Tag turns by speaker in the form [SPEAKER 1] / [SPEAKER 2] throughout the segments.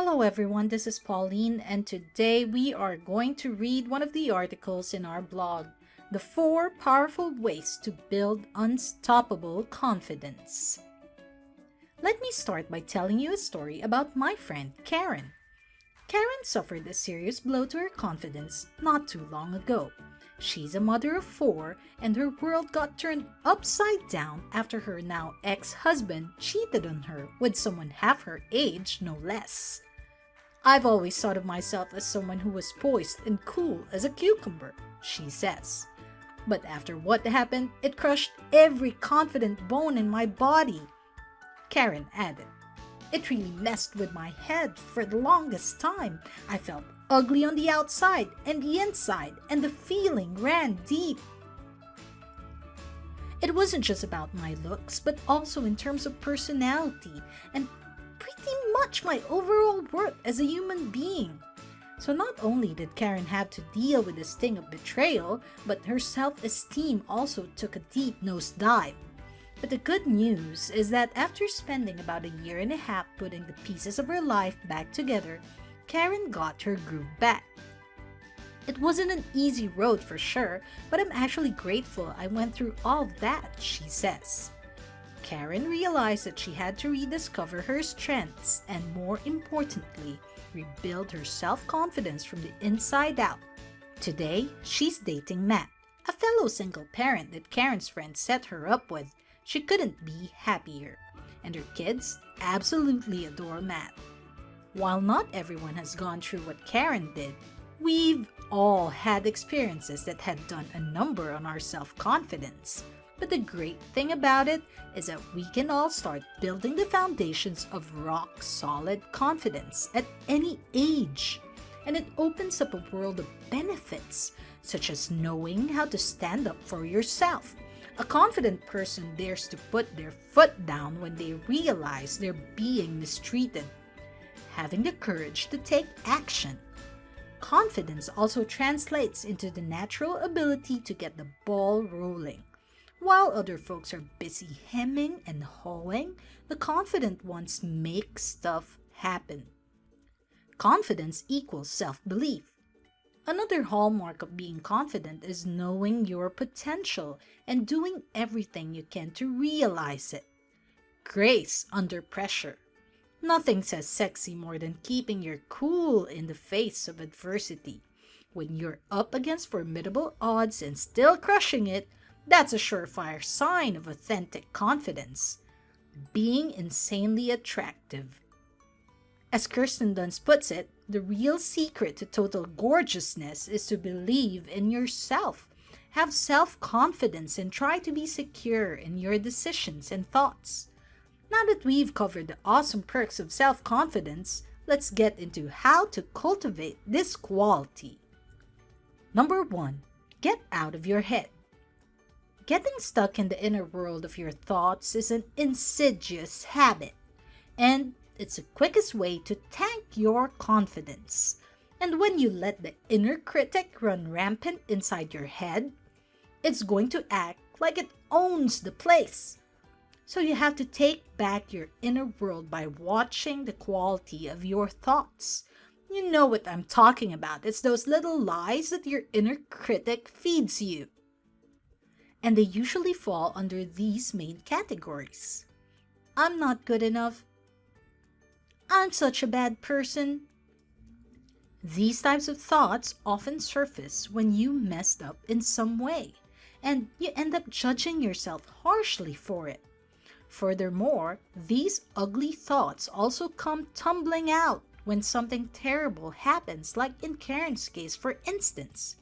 [SPEAKER 1] Hello everyone, this is Pauline, and today we are going to read one of the articles in our blog, The 4 Powerful Ways to Build Unstoppable Confidence. Let me start by telling you a story about my friend Karen. Karen suffered a serious blow to her confidence not too long ago. She's a mother of 4, and her world got turned upside down after her now ex-husband cheated on her with someone half her age, no less. I've always thought of myself as someone who was poised and cool as a cucumber, she says. But after what happened, it crushed every confident bone in my body. Karen added, "It really messed with my head for the longest time. I felt ugly on the outside and the inside, and the feeling ran deep. It wasn't just about my looks, but also in terms of personality and pretty much my overall worth as a human being." So not only did Karen have to deal with the sting of betrayal, but her self-esteem also took a deep nosedive. But the good news is that after spending about a year and a half putting the pieces of her life back together, Karen got her groove back. "It wasn't an easy road for sure, but I'm actually grateful I went through all of that," she says. Karen realized that she had to rediscover her strengths and, more importantly, rebuild her self-confidence from the inside out. Today, she's dating Matt, a fellow single parent that Karen's friend set her up with. She couldn't be happier, and her kids absolutely adore Matt. While not everyone has gone through what Karen did, we've all had experiences that had done a number on our self-confidence. But the great thing about it is that we can all start building the foundations of rock-solid confidence at any age. And it opens up a world of benefits, such as knowing how to stand up for yourself. A confident person dares to put their foot down when they realize they're being mistreated. Having the courage to take action. Confidence also translates into the natural ability to get the ball rolling. While other folks are busy hemming and hawing, the confident ones make stuff happen. Confidence equals self-belief. Another hallmark of being confident is knowing your potential and doing everything you can to realize it. Grace under pressure. Nothing says sexy more than keeping your cool in the face of adversity. When you're up against formidable odds and still crushing it, that's a surefire sign of authentic confidence. Being insanely attractive. As Kirsten Dunst puts it, the real secret to total gorgeousness is to believe in yourself. Have self-confidence and try to be secure in your decisions and thoughts. Now that we've covered the awesome perks of self-confidence, let's get into how to cultivate this quality. Number 1. Get out of your head. Getting stuck in the inner world of your thoughts is an insidious habit, and it's the quickest way to tank your confidence. And when you let the inner critic run rampant inside your head, it's going to act like it owns the place. So you have to take back your inner world by watching the quality of your thoughts. You know what I'm talking about. It's those little lies that your inner critic feeds you. And they usually fall under these main categories. I'm not good enough. I'm such a bad person. These types of thoughts often surface when you messed up in some way, and you end up judging yourself harshly for it. Furthermore, these ugly thoughts also come tumbling out when something terrible happens, like in Karen's case, for instance.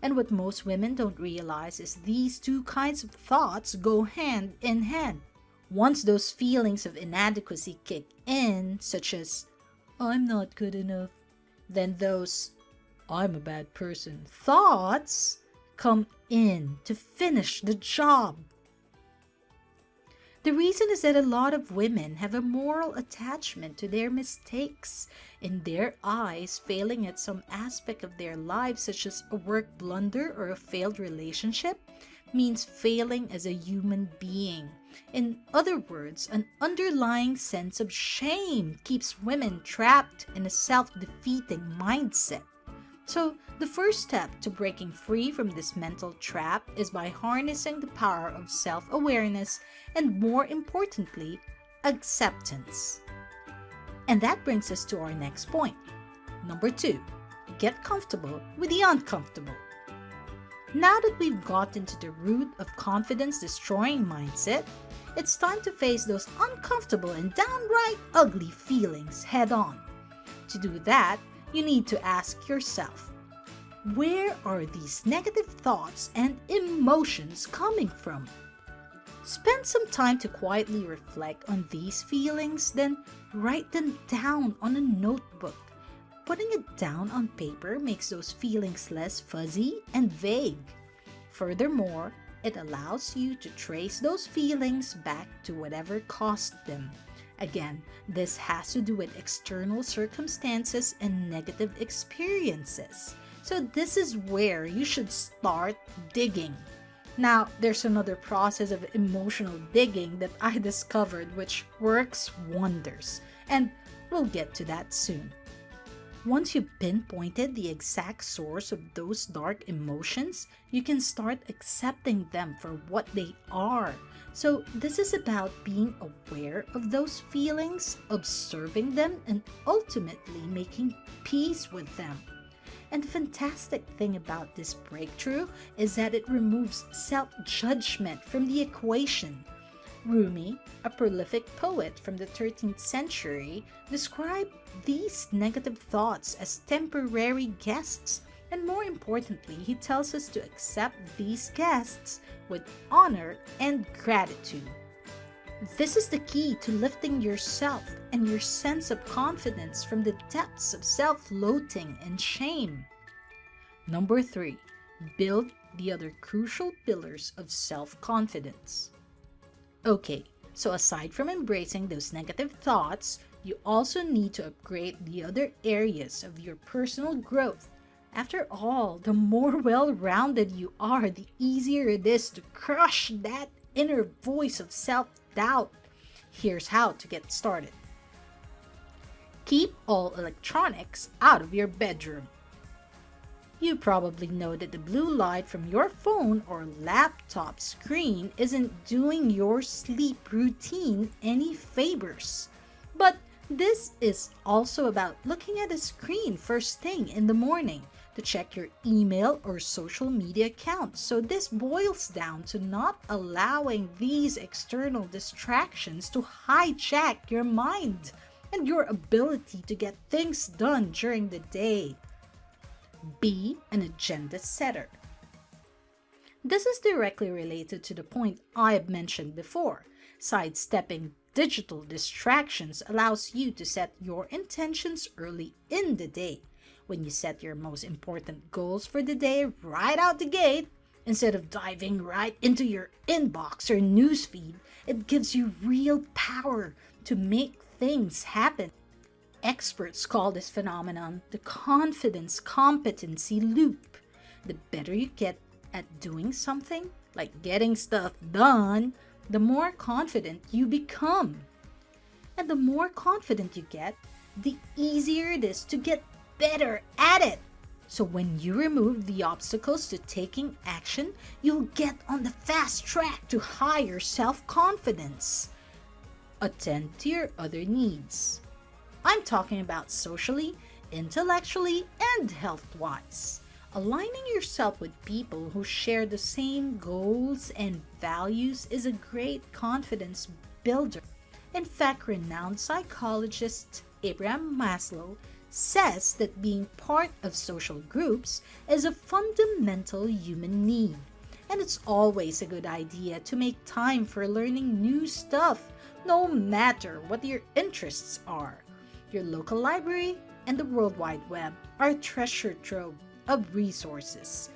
[SPEAKER 1] And what most women don't realize is these two kinds of thoughts go hand in hand. Once those feelings of inadequacy kick in, such as, "I'm not good enough," then those, "I'm a bad person" thoughts come in to finish the job. The reason is that a lot of women have a moral attachment to their mistakes, in their eyes failing at some aspect of their lives, such as a work blunder or a failed relationship, means failing as a human being. In other words, an underlying sense of shame keeps women trapped in a self-defeating mindset. So, the first step to breaking free from this mental trap is by harnessing the power of self-awareness and, more importantly, acceptance. And that brings us to our next point. Number 2, get comfortable with the uncomfortable. Now that we've gotten to the root of confidence-destroying mindset, it's time to face those uncomfortable and downright ugly feelings head-on. To do that, you need to ask yourself, where are these negative thoughts and emotions coming from? Spend some time to quietly reflect on these feelings, then write them down on a notebook. Putting it down on paper makes those feelings less fuzzy and vague. Furthermore, it allows you to trace those feelings back to whatever caused them. Again, this has to do with external circumstances and negative experiences. So this is where you should start digging. Now, there's another process of emotional digging that I discovered which works wonders, and we'll get to that soon. Once you've pinpointed the exact source of those dark emotions, you can start accepting them for what they are. So this is about being aware of those feelings, observing them, and ultimately making peace with them. And the fantastic thing about this breakthrough is that it removes self-judgment from the equation. Rumi, a prolific poet from the 13th century, described these negative thoughts as temporary guests, and more importantly, he tells us to accept these guests with honor and gratitude. This is the key to lifting yourself and your sense of confidence from the depths of self-loathing and shame. Number 3, build the other crucial pillars of self-confidence. Okay, so aside from embracing those negative thoughts, you also need to upgrade the other areas of your personal growth. After all, the more well-rounded you are, the easier it is to crush that inner voice of self-doubt. Here's how to get started. Keep all electronics out of your bedroom. You probably know that the blue light from your phone or laptop screen isn't doing your sleep routine any favors. But this is also about looking at a screen first thing in the morning to check your email or social media accounts. So this boils down to not allowing these external distractions to hijack your mind and your ability to get things done during the day. Be an agenda setter. This is directly related to the point I have mentioned before. Sidestepping digital distractions allows you to set your intentions early in the day. When you set your most important goals for the day right out the gate, instead of diving right into your inbox or newsfeed, it gives you real power to make things happen. Experts call this phenomenon the confidence competency loop. The better you get at doing something, like getting stuff done, the more confident you become. And the more confident you get, the easier it is to get better at it. So when you remove the obstacles to taking action, you'll get on the fast track to higher self-confidence. Attend to your other needs. I'm talking about socially, intellectually, and health-wise. Aligning yourself with people who share the same goals and values is a great confidence builder. In fact, renowned psychologist Abraham Maslow says that being part of social groups is a fundamental human need. And it's always a good idea to make time for learning new stuff, no matter what your interests are. Your local library and the World Wide Web are a treasure trove of resources.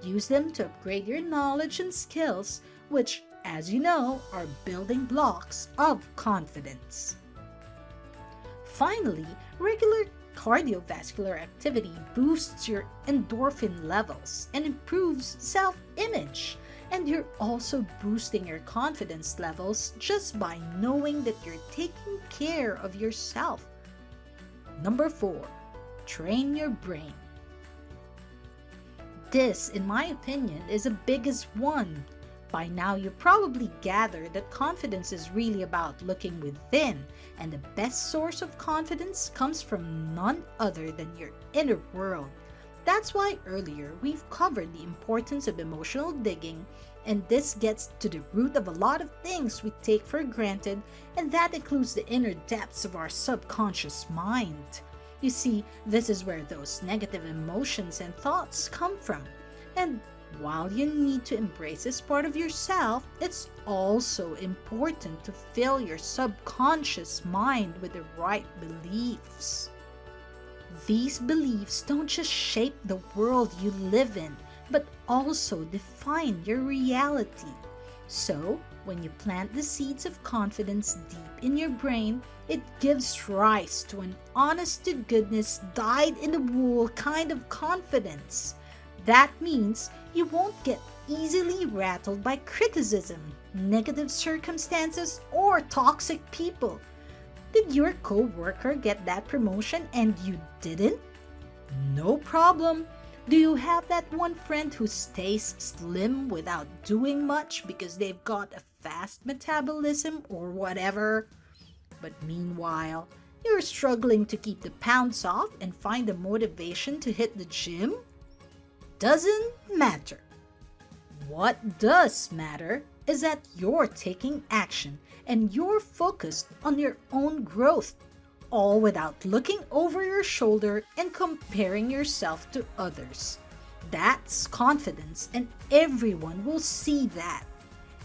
[SPEAKER 1] Use them to upgrade your knowledge and skills, which, as you know, are building blocks of confidence. Finally, regular cardiovascular activity boosts your endorphin levels and improves self-image. And you're also boosting your confidence levels just by knowing that you're taking care of yourself. Number 4, train your brain. This, in my opinion, is the biggest one. By now, you probably gathered that confidence is really about looking within, and the best source of confidence comes from none other than your inner world. That's why earlier we've covered the importance of emotional digging, and this gets to the root of a lot of things we take for granted, and that includes the inner depths of our subconscious mind. You see, this is where those negative emotions and thoughts come from. And while you need to embrace this part of yourself, it's also important to fill your subconscious mind with the right beliefs. These beliefs don't just shape the world you live in, but also define your reality. So, when you plant the seeds of confidence deep in your brain, it gives rise to an honest-to-goodness, dyed-in-the-wool kind of confidence. That means you won't get easily rattled by criticism, negative circumstances, or toxic people. Did your co-worker get that promotion and you didn't? No problem. Do you have that one friend who stays slim without doing much because they've got a fast metabolism or whatever? But meanwhile, you're struggling to keep the pounds off and find the motivation to hit the gym? Doesn't matter. What does matter is that you're taking action and you're focused on your own growth, all without looking over your shoulder and comparing yourself to others. That's confidence, and everyone will see that.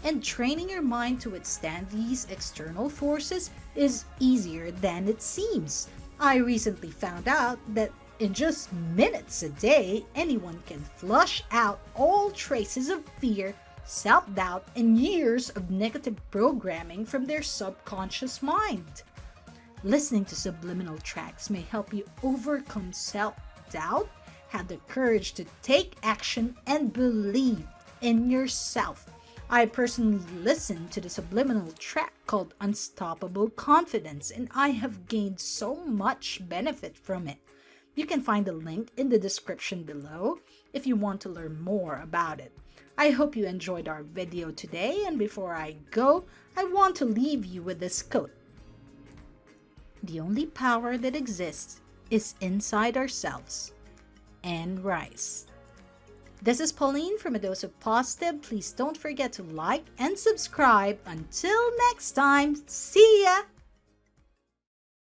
[SPEAKER 1] And training your mind to withstand these external forces is easier than it seems. I recently found out that in just minutes a day, anyone can flush out all traces of fear, self-doubt, and years of negative programming from their subconscious mind. Listening to subliminal tracks may help you overcome self-doubt, have the courage to take action, and believe in yourself. I personally listened to the subliminal track called Unstoppable Confidence, and I have gained so much benefit from it. You can find the link in the description below if you want to learn more about it. I hope you enjoyed our video today, and before I go, I want to leave you with this quote. The only power that exists is inside ourselves. Anne Rice. This is Pauline from A Dose of Positive. Please don't forget to like and subscribe. Until next time, see ya!